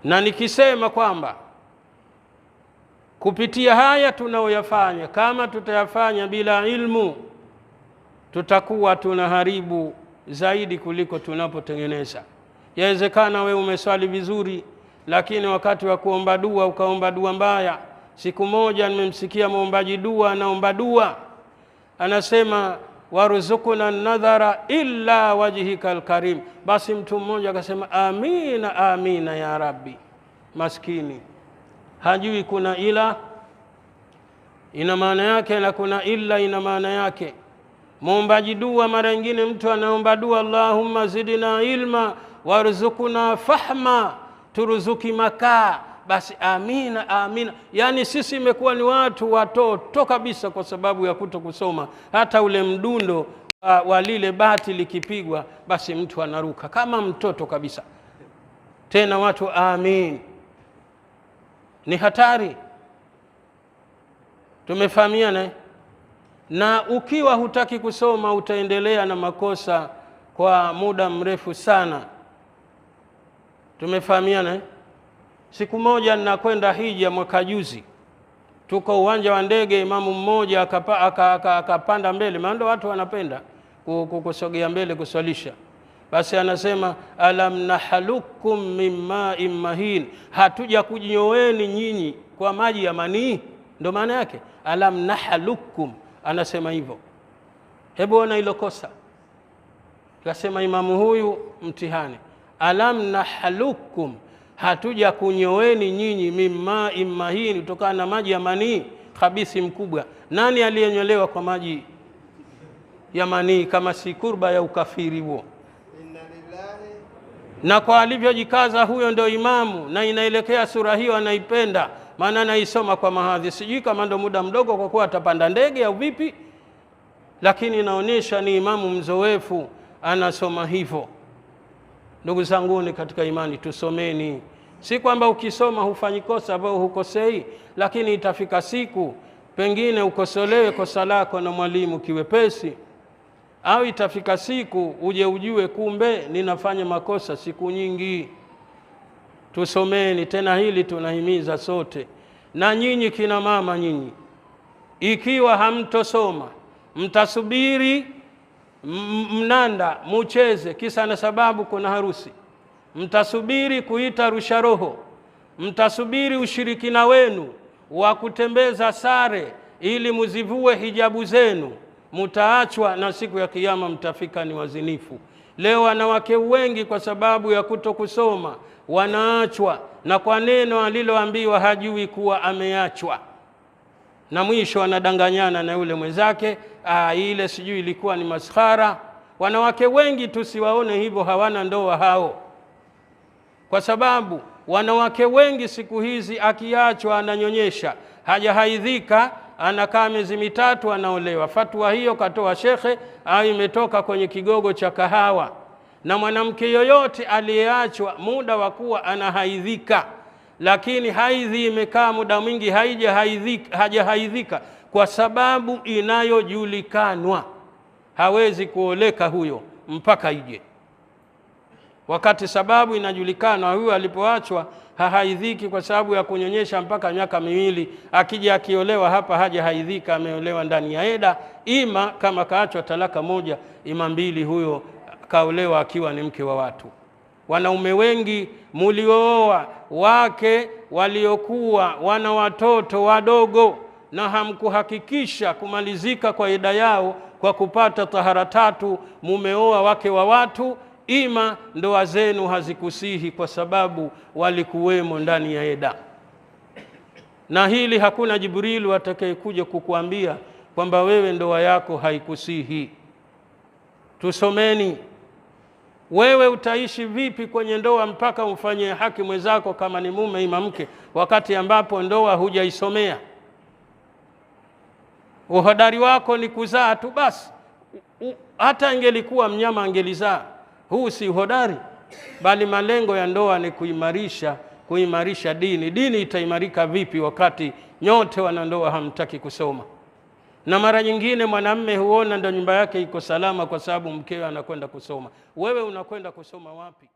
Na nikisema kwamba kupitia haya tunaoyafanya, kama tutayafanya bila ilmu, tutakuwa tunaharibu zaidi kuliko tunapotengeneza. Yawezekana wewe umeswali vizuri, lakini wakati wa kuomba dua ukaomba dua mbaya. Siku moja nimemsikia muombaji dua anaomba dua, anasema waruzukuna nadhara illa wajhika alkarim. Basi mtu mmoja akasema amina amina ya rabbi. Maskini hajui kuna ila ina maana yake na kuna illa ina maana yake. Muombaji dua mara nyingine mtu anaomba dua Allahumma zidna ilma warzuqna fahma, turuzuki makaa. Basi amina amina, yani sisi imekuwa ni watu watoto kabisa kwa sababu ya kutokusoma. Hata ule mdundo wa lile bati likipigwa, basi mtu anaruka kama mtoto kabisa. Tena watu amin, ni hatari. Tumefahamiana? Na ukiwa hutaki kusoma utaendelea na makosa kwa muda mrefu sana. Tumefahamiana? Siku moja ninakwenda hija mwaka juzi, tuko uwanja wa ndege, imamu mmoja akapanda mbele, maana watu wanapenda kusogea mbele kuswalisha. Basi anasema alam nahalukum mimma mahin, hatuja kunyoeni nyinyi kwa maji ya manii. Ndio maana yake alam nahalukum, anasema hivyo. Hebu ona hilo kosa. Kasema imamu huyu mtihani, alam nahalukum, hatuja kunyoeni nyinyi mimma mahin, kutokana na maji ya manii khabisi mkubwa. Nani aliyenyolewa kwa maji ya manii kama si kurba ya ukafiri huo? Na kwa alivyojikaza huyo ndio imamu, na inaelekea sura hiyo anaipenda, maana anaisoma kwa mahadhi. Sijui kama ndo muda mdogo kwa kuwa atapanda ndege au vipi, lakini inaonyesha ni imamu mzoefu anasoma hivyo. Ndugu zanguni katika imani, tusomeni. Si kwamba ukisoma hufanyi kosa au hukosei, lakini itafika siku pengine ukosolewe kosa lako na mwalimu kiwepesi, au itafika siku uje ujue kumbe ninafanya makosa siku nyingi. Tusomeni, tena hili tunahimiza sote. Na nyinyi kina mama, nyinyi ikiwa hamtosoma, mtasubiri mnanda mucheze kisa na sababu kuna harusi, mtasubiri kuita rusha roho, mtasubiri ushirikina wenu wa kutembeza sare ili muzivue hijabu zenu, mtaachwa na siku ya kiyama mtafika ni wazinifu. Leo wanawake wengi kwa sababu ya kutokusoma wanaachwa, na kwa neno aliloambiwa hajui kuwa ameachwa, na mwisho anadanganyana na yule mwenzake, ile sijui ilikuwa ni maskhara. Wanawake wengi tusiwaone hivyo, hawana ndoa hao, kwa sababu wanawake wengi siku hizi akiachwa ananyonyesha, hajahaidhika, anakaa miezi mitatu anaolewa. Fatwa hiyo katoa shekhe au imetoka kwenye kigogo cha kahawa. Na mwanamke yoyote aliyeachwa muda wa kuwa anahaidhika, lakini haidhi imekaa muda mwingi hajahaidhika kwa sababu inayojulikanwa, hawezi kuoleka huyo mpaka ije. Wakati sababu inajulikana, huyo alipoachwa hahaidhiki kwa sababu ya kunyonyesha mpaka miaka 2, akija akiolewa hapa hajahaidhika, ameolewa ndani ya eda, ima kama kaachwa talaka moja, ima 2, huyo kaolewa akiwa ni mke wa watu. Wanaume wengi mulioa wake waliokuwa wana watoto wadogo na hamkuhakikisha kumalizika kwa eda yao kwa kupata tahara 3, mumeoa wake wa watu, ima ndoa zenu hazikusihi kwa sababu walikuwemo ndani ya eda. Na hili hakuna Jibrilu atakayekuja kukuambia kwamba wewe ndoa yako haikusihi. Tusomeni. Wewe utaishi vipi kwenye ndoa mpaka umfanyie haki mwenzako kama ni mume ima mke, wakati ambapo ndoa hujaisomea? Uhodari wako ni kuzaa tu basi. Hata ingelikuwa mnyama angelizaa, huu si uhodari, bali malengo ya ndoa ni kuimarisha dini. Dini itaimarika vipi wakati nyote wanandoa hamtaki kusoma? Na mara nyingine mwanamume huona ndo nyumba yake iko salama kwa sababu mkewe anakwenda kusoma. Wewe unakwenda kusoma wapi?